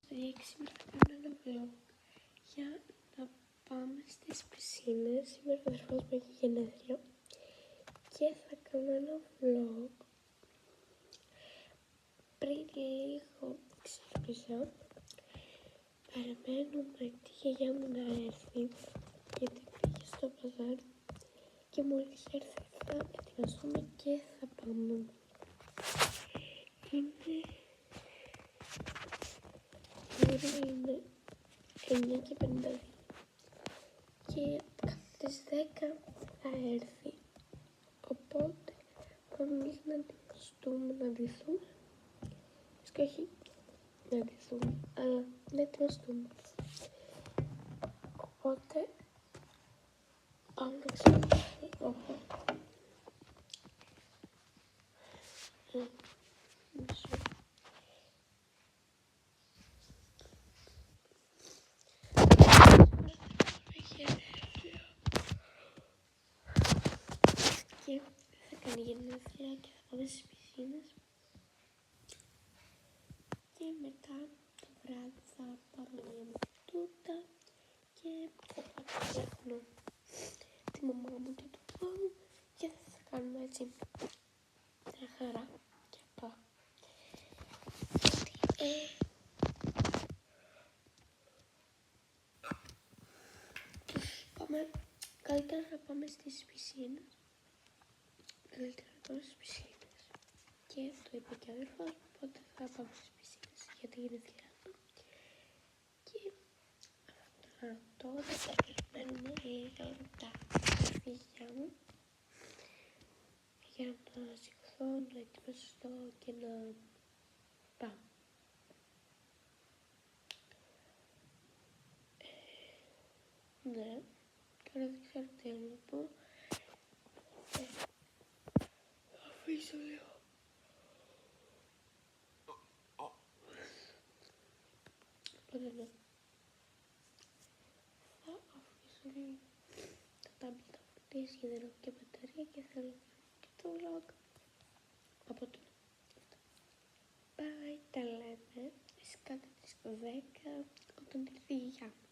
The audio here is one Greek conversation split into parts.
Σήμερα θα κάνω ένα vlog για να πάμε στις πισίνες. Σήμερα ο αδερφός μου έχει γενέθλια και θα κάνω ένα vlog. Πριν λίγο ξύπνησα, περιμένουμε τη γιαγιά μου να έρθει γιατί πήγε στο παζάρι και μόλις έρθει θα ετοιμαστούμε και θα πάμε. Είναι 9:52 και στις 10 θα έρθει, οπότε πρέπει να ετοιμαστούμε, να ντυθούμε. Και όχι να ντυθούμε, αλλά να ετοιμαστούμε. Οπότε άνοιξα και θα κάνει γενέθλια και θα πάμε στις πισίνες και μετά το βράδυ θα πάρουμε μια τούρτα και θα πάρουμε τη μαμά μου και το παπά μου και θα κάνουμε έτσι μια χαρά και απλά. Καλύτερα να πάμε στις πισίνες. Καλύτερα να πάμε στις πισίνες. Και το είπε και ο αδερφός μου, οπότε θα πάμε στις πισίνες για τη γενέθλιά του. Και αυτά τώρα θα περιμένουμε λίγα λεπτά τη γιαγιά μου για να σηκωθώ, να ετοιμαστώ και να πάω. Ναι. Τώρα δεν ξέρω τι άλλο να πω. Θα αφήσω λίγο. Οπότε ναι. Θα αφήσω λίγο τα τάμπλετ τα φορτίες γιατί δεν έχω και μπαταρία και θέλω και το vlog. Οπότε ναι. Bye, τα λέμε. Σκάτε τις 10 όταν έρθει η γιαγιά μου.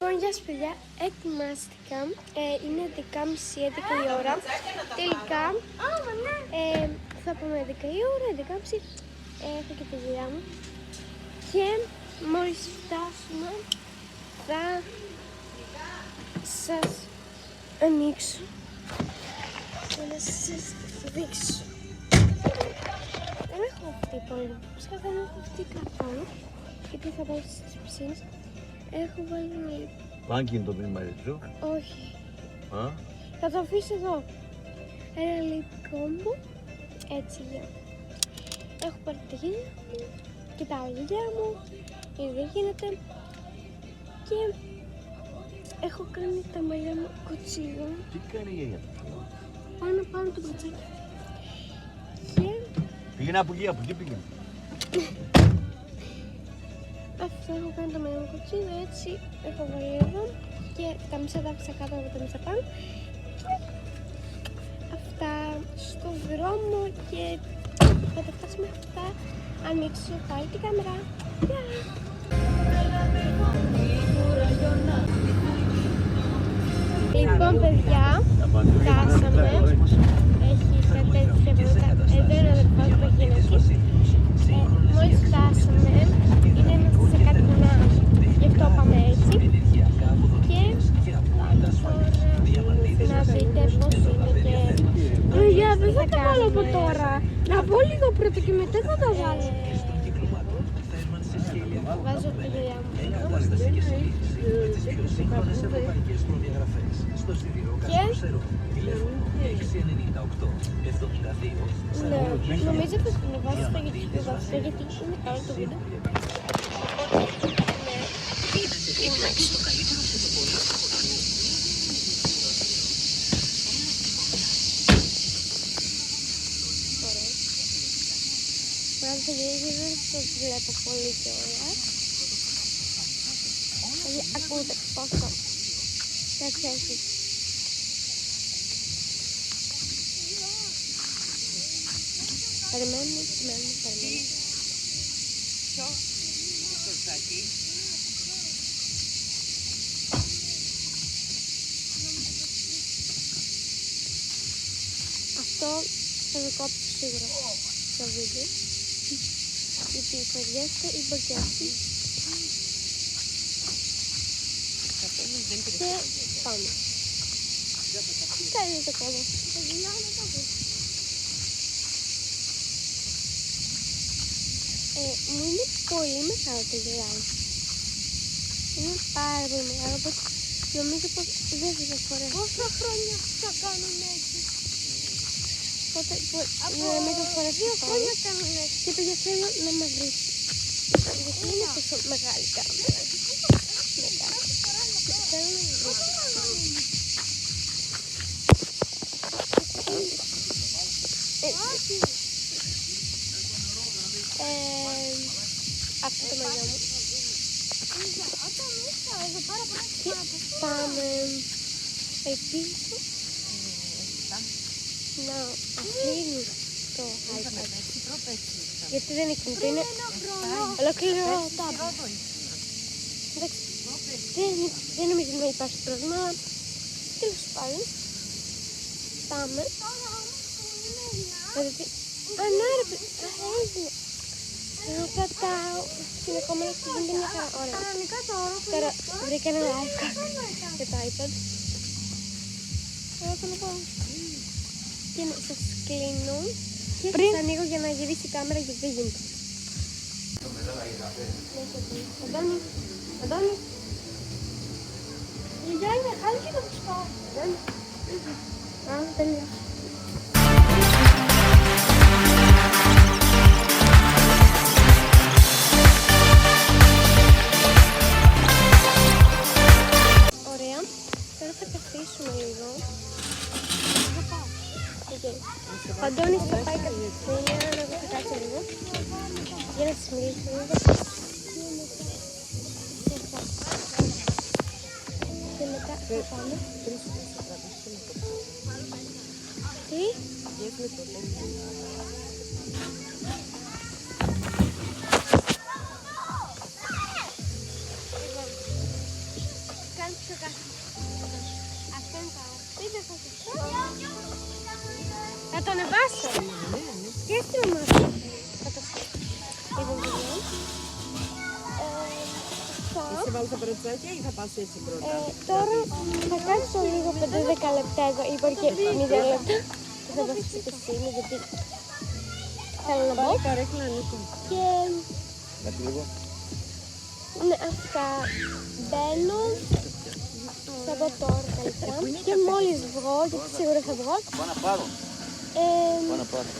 Λοιπόν, γεια σας παιδιά, ετοιμάστηκα, είναι 10:30-11 η ώρα, τελικά θα πάμε 11 η ώρα, 11:30, έχω και τη δουλειά μου και μόλις φτάσουμε θα σας ανοίξω και να σας δείξω. Δεν έχω αυτή πολύ, δεν έχω αυτή καθόλου, γιατί θα πάω στις πισίνες. Έχω βάλει ένα λίπο. Πάνκι είναι το μήνυμα σου. Όχι. Θα το αφήσω εδώ. Ένα λίπο μου. Έτσι για. Έχω πάρει τα γέλια μου και τα γέλια μου. Γιατί δεν γίνεται. Και έχω κάνει τα μαλλιά μου κοτσίδα. Τι κάνει η γιαγιά? Πάνω πάνω το πατσάκι. Και πήγαινε από εκεί πήγαινε. Αυτό έχω κάνει το μαλλιά μου κοτσίδα, έτσι έχω βάλει εδώ και τα μισά τα άφησα κάτω από τα μισά πάνω και αυτά στο δρόμο και όταν φτάσουμε θα ανοίξω πάλι την κάμερα. Λοιπόν παιδιά, φτάσαμε, έχει κατέβει και εδώ είναι ο αδερφός μου που έχει εκεί. Μόλις φτάσαμε, είναι σε κάτι να, γι' αυτό πάμε έτσι και να δείτε πώς είναι και για δεν θα τα βάλω από τώρα, να πω λίγο πρώτα και μετά θα τα βάλω. Βάζω τη δουλειά μου και νομίζω πως την βάζω στο YouTube γιατί είναι καλό το βίντεο. Πράγματι δεν σας βλέπω πολύ κιόλας. Δηλαδή ακούτε πόσο τέτοια έχει. Περιμένουμε. Αυτό θα το κόψω σίγουρα στο βίντεο. Γιατί θα διέσαι ή μπακέτσι. Και πάμε. Κάνει το κόμμα. Μου είναι πολύ μεγάλο το γεράκι. Είναι πάρα πολύ μεγάλο, οπότε νομίζω πως δεν θα το φορέσω. Πόσα χρόνια θα κάνουν έτσι? Οπότε μην το φορέσω. 2 χρόνια κάνουν έτσι. Και παιδιά θέλω να μαυρίσω. Γιατί είναι τόσο μεγάλη κάμερα. Μεγάλη. Θέλω να μαυρίσω. Αυτό το μαλλιό μου. Και πάμε πίσω να αφήνει το iPad. Γιατί δεν είναι κινητό, είναι ολόκληρο tablet. Εντάξει, δεν νομίζω να υπάρχει πρόβλημα, αλλά τέλος πάντων πάμε. Ναι ρε παιδί, έγινε. Εγώ κρατάω συνεχόμενα και γίνεται μια χαρά. Ωραία. Τώρα βρήκα ένα iPad και το iPad. Εγώ θέλω να πάω. Και σας κλείνω και σας ανοίγω για να γυρίσει η κάμερα γιατί δεν γίνεται. Αντώνη, Αντώνη. Για είναι μεγάλη και το φουσκάρι. Α, τέλεια. Ωραία. Τώρα θα καθίσουμε λίγο. Ο Αντώνης θα πάει κατευθείαν, εγώ θα κάτσω λίγο. Για να σας μιλήσω λίγο. Και μετά θα πάμε. Τι? Κάνεις το κάτω. Αυτό είναι το πείτε θα το Θα το ανεβάσω. Και έτσι να μάθω. Θα το λοιπόν παιδιά. Θα βάλω τα περατσάκια ή θα πας έτσι πρώτα? Τώρα θα κάτσω λίγο 5-10 λεπτά εδώ, είπα και 0 λεπτά. Και θα βασίσω και εσύ, γιατί θέλω να μπω. Καρέκλα λίγο. Και Κάτι λίγο. ναι, αυτά μπαίνω. Θα μπω τώρα καλύτερα. Και μόλις βγω, γιατί σίγουρα θα βγω, Πάω να πάρω.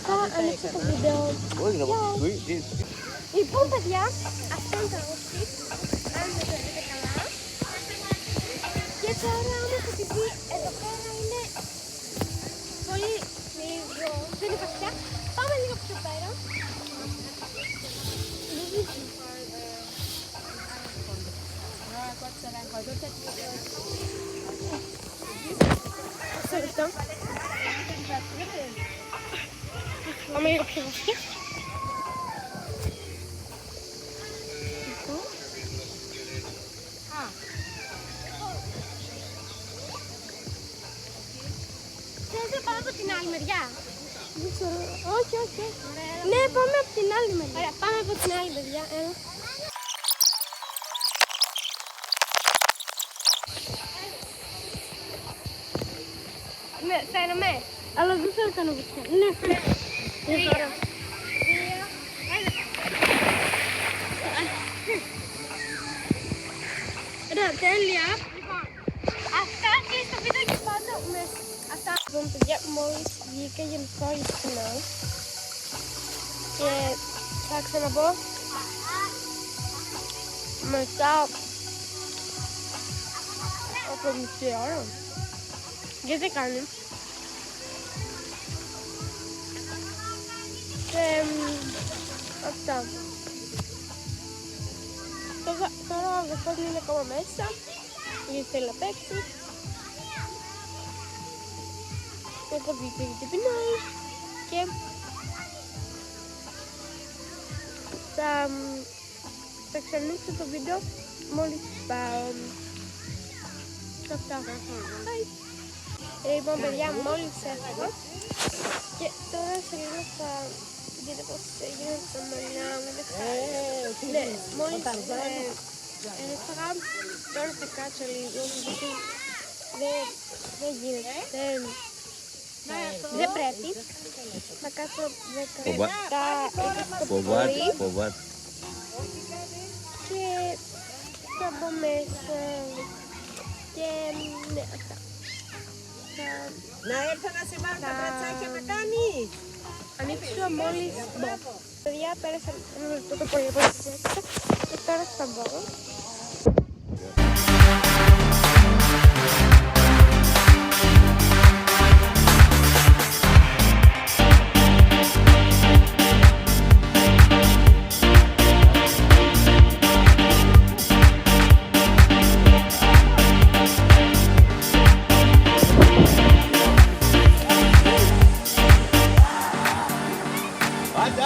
θα ανοίξω το βίντεο. Όχι, να πω. Λοιπόν, παιδιά, αυτό είναι το outfit. Αν δεν το δείτε καλά. Και τώρα, άμα θα τη δει, εδώ πέρα είναι πολύ λίγο. Δεν είναι βαθιά. Πάμε λίγο πιο πέρα. Ευχαριστώ. Πάμε λίγο πιο βαθιά. Θες να πάμε από την άλλη μεριά? Δεν ξέρω. Όχι, όχι. Ναι, πάμε από την άλλη μεριά. Ωραία, πάμε από την άλλη μεριά. Έλα. Ναι, φαίνομαι. Αλλά δεν θέλω να κάνω βουτιά. Ναι, φαίνομαι. Ωραία, τέλεια. Λοιπόν, αυτά και στο βίντεο και πάντα μέσα. Αυτά. Λοιπόν, παιδιά, μόλις βγήκα για να πάω για σκηνά. Και θα ξαναπώ μετά από μισή ώρα. Γιατί δεν κάνει. Και αυτά. Τώρα ο αδερφός μου είναι ακόμα μέσα, γιατί θέλει να παίξει. Εγώ βγήκα γιατί πεινάει και θα Θα ξανανοίξω το βίντεο μόλις πάω. Αυτά. Bye. Λοιπόν, παιδιά, μόλις έφυγα και τώρα σε λίγο θα δείτε πως έγινε τα μαλλιά με δεξάρι. Ναι, μόλις έφαγα, τώρα θα κάτσω λίγο γιατί δεν γίνεται, δεν πρέπει. Θα κάτσω 10 λεπτά, 20 το πρωί και θα μπω μέσα και ναι, αυτά. Να έρθω να σε βάλω τα μπρατσάκια να κάνεις. Ανοίξω μόλις μπω. Παιδιά, πέρασαν το πρωί από τις 6 και τώρα θα μπω.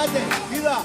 Άντε, πήδα!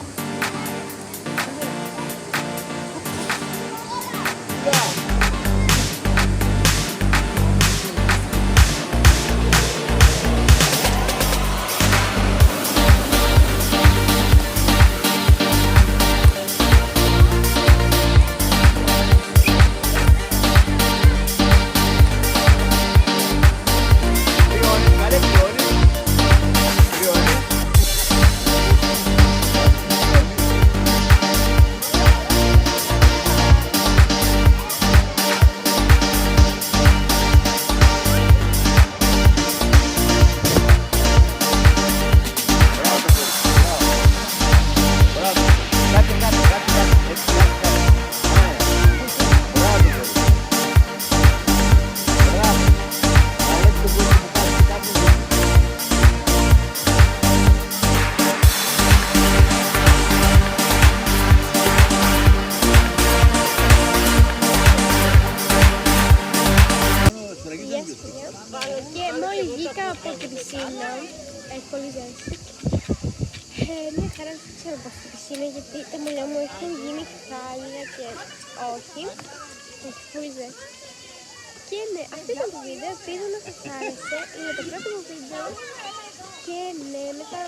Και μόλις βγήκα από την πισίνα, έχει πολύ ζέστη. Μια χαρά δεν ξέρω από αυτή την πισίνα γιατί τα μαλλιά μου έχουν γίνει χάλια και όχι. Έχει πολύ ζέστη. Και ναι, αυτό ήταν το βίντεο, ελπίζω να σας άρεσε. Είναι το πρώτο μου βίντεο και ναι, μετά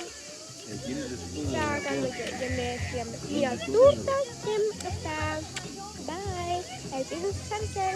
θα κάνουμε και γενέθλια με μια τούρτα και αυτά. Bye! Ελπίζω να σας άρεσε.